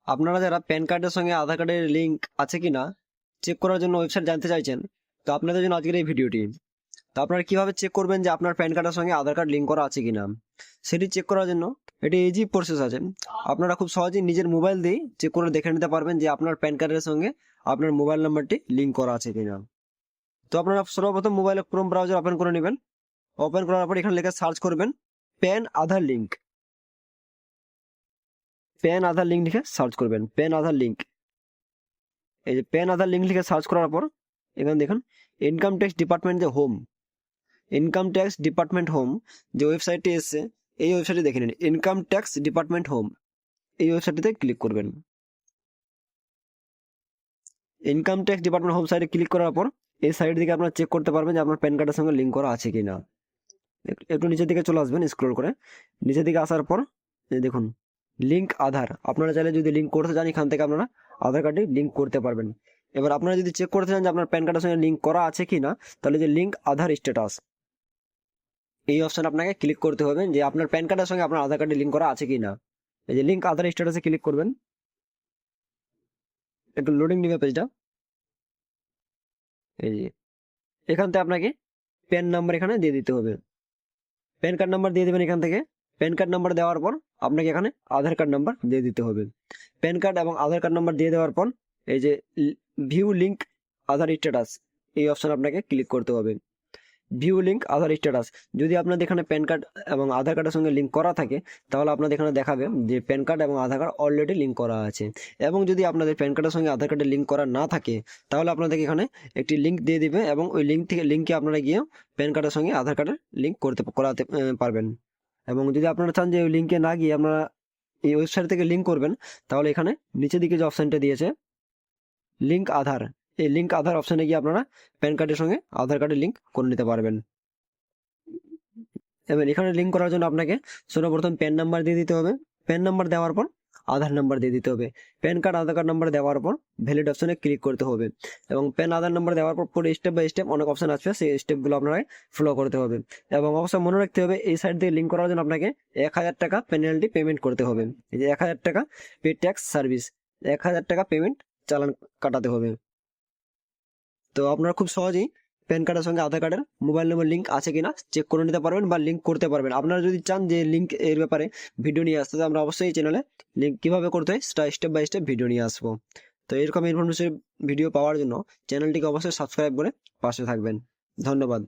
আপনারা যারা প্যান কার্ডের সঙ্গে আধার কার্ডের লিঙ্ক আছে কিনা চেক করার জন্য ওয়েবসাইট জানতে চাইছেন, তো আপনাদের জন্য আজকের এই ভিডিওটি। তো আপনারা কিভাবে চেক করবেন যে আপনার প্যান কার্ডের সঙ্গে আধার কার্ড লিঙ্ক করা আছে কিনা, সেটি চেক করার জন্য এটি ইজি প্রসেস আছে। আপনারা খুব সহজেই নিজের মোবাইল দিয়ে চেক করে দেখে নিতে পারবেন যে আপনার প্যান কার্ডের সঙ্গে আপনার মোবাইল নাম্বারটি লিঙ্ক করা আছে কিনা। তো আপনারা সর্বপ্রথম মোবাইলে ক্রোম ব্রাউজার ওপেন করে নেবেন। ওপেন করার পর এখানে লিখে সার্চ করবেন প্যান আধার লিঙ্ক। প্যান আধার লিঙ্ক লিখে সার্চ করবেন, প্যান আধার লিঙ্ক। এই যে প্যান আধার লিঙ্ক লিখে সার্চ করার পর এখানে দেখুন ইনকাম ট্যাক্স ডিপার্টমেন্ট যে home, income tax department home যে ওয়েবসাইটটি এসছে, এই ওয়েবসাইটে দেখে নিন ইনকাম ট্যাক্স ডিপার্টমেন্ট হোম। এই ওয়েবসাইটটিতে ক্লিক করবেন। ইনকাম ট্যাক্স ডিপার্টমেন্ট হোম সাইটে ক্লিক করার পর এই সাইড দিকে আপনারা চেক করতে পারবেন যে আপনার প্যান কার্ডের সঙ্গে লিঙ্ক করা আছে কিনা। একটু নিচের দিকে চলে আসবেন স্ক্রল করে। নিচের দিকে আসার পর দেখুন লিঙ্ক আধার। আপনারা চাইলে যদি লিঙ্ক করতে চান এখান থেকে আপনারা আধার কার্ডে লিঙ্ক করতে পারবেন। এবার আপনারা যদি চেক করতে চান যে আপনার প্যান কার্ডের সঙ্গে লিঙ্ক করা আছে কিনা, তাহলে যে লিঙ্ক আধার স্ট্যাটাস এই অপশন আপনাকে ক্লিক করতে হবে যে আপনার প্যান কার্ডের সঙ্গে আপনার আধার কার্ডে লিঙ্ক করা আছে কিনা। এই যে লিঙ্ক আধার স্ট্যাটাসে ক্লিক করবেন। একটু লোডিং নিবে পেজটা। এই যে এখান থেকে আপনাকে প্যান নাম্বার এখানে দিয়ে দিতে হবে। প্যান কার্ড নাম্বার দিয়ে দেবেন এখান থেকে। প্যান কার্ড নাম্বার দেওয়ার পর আপনাকে এখানে আধার কার্ড নাম্বার দিয়ে দিতে হবে। প্যান কার্ড এবং আধার কার্ড নাম্বার দিয়ে দেওয়ার পর এই যে ভিউ লিঙ্ক আধার স্ট্যাটাস এই অপশন আপনাকে ক্লিক করতে হবে। ভিউ লিঙ্ক আধার স্ট্যাটাস, যদি আপনাদের এখানে প্যান কার্ড এবং আধার কার্ডের সঙ্গে লিঙ্ক করা থাকে তাহলে আপনাদের এখানে দেখাবে যে প্যান কার্ড এবং আধার কার্ড অলরেডি লিঙ্ক করা আছে। এবং যদি আপনাদের প্যান কার্ডের সঙ্গে আধার কার্ডের লিঙ্ক করা না থাকে তাহলে আপনাদেরকে এখানে একটি লিঙ্ক দিয়ে দিবে এবং ওই লিঙ্কে আপনারা গিয়ে প্যান কার্ডের সঙ্গে আধার কার্ডের লিঙ্ক করাতে পারবেন। এবং যদি আপনারা চান যে ওই লিঙ্কে না গিয়ে আপনারা এই ওয়েবসাইট থেকে লিঙ্ক করবেন, তাহলে এখানে নিচের দিকে যে অপশানটা দিয়েছে লিঙ্ক আধার, এই লিঙ্ক আধার অপশানে গিয়ে আপনারা প্যান কার্ডের সঙ্গে আধার কার্ডের লিঙ্ক করে নিতে পারবেন। এবার এখানে লিঙ্ক করার জন্য আপনাকে সর্বপ্রথম প্যান নাম্বার দিয়ে দিতে হবে। প্যান নাম্বার দেওয়ার পর আধার নাম্বার দিয়ে দিতে হবে। প্যান কার্ড আধার কার্ড নাম্বার দেওয়ার পর ভ্যালিড অপশনে ক্লিক করতে হবে এবং প্যান আধার নাম্বার দেওয়ার পর পুরো স্টেপ বাই স্টেপ অনেক অপশন আসবে, সেই স্টেপগুলো আপনাকে ফলো করতে হবে। এবং অবশ্যই মনে রাখতে হবে এই সাইড দিয়ে লিঙ্ক করার জন্য আপনাকে 1000 টাকা পেনাল্টি পেমেন্ট করতে হবে। এই যে 1000 টাকা পে ট্যাক্স সার্ভিস, 1000 টাকা পেমেন্ট চালান কাটাতে হবে। তো আপনারা খুব সহজেই প্যান কার্ডের সঙ্গে আধার কার্ডের মোবাইল নম্বর লিঙ্ক আছে কিনা চেক করে নিতে পারবেন বা লিঙ্ক করতে পারবেন। আপনারা যদি চান যে লিঙ্ক এর ব্যাপারে ভিডিও নিয়ে আসতে, আমরা অবশ্যই এই চ্যানেলে লিঙ্ক কিভাবে করতে হয় স্টেপ বাই স্টেপ ভিডিও নিয়ে আসবো। তো এরকম ইনফরমেশন ভিডিও পাওয়ার জন্য চ্যানেলটিকে অবশ্যই সাবস্ক্রাইব করে পাশে থাকবেন। ধন্যবাদ।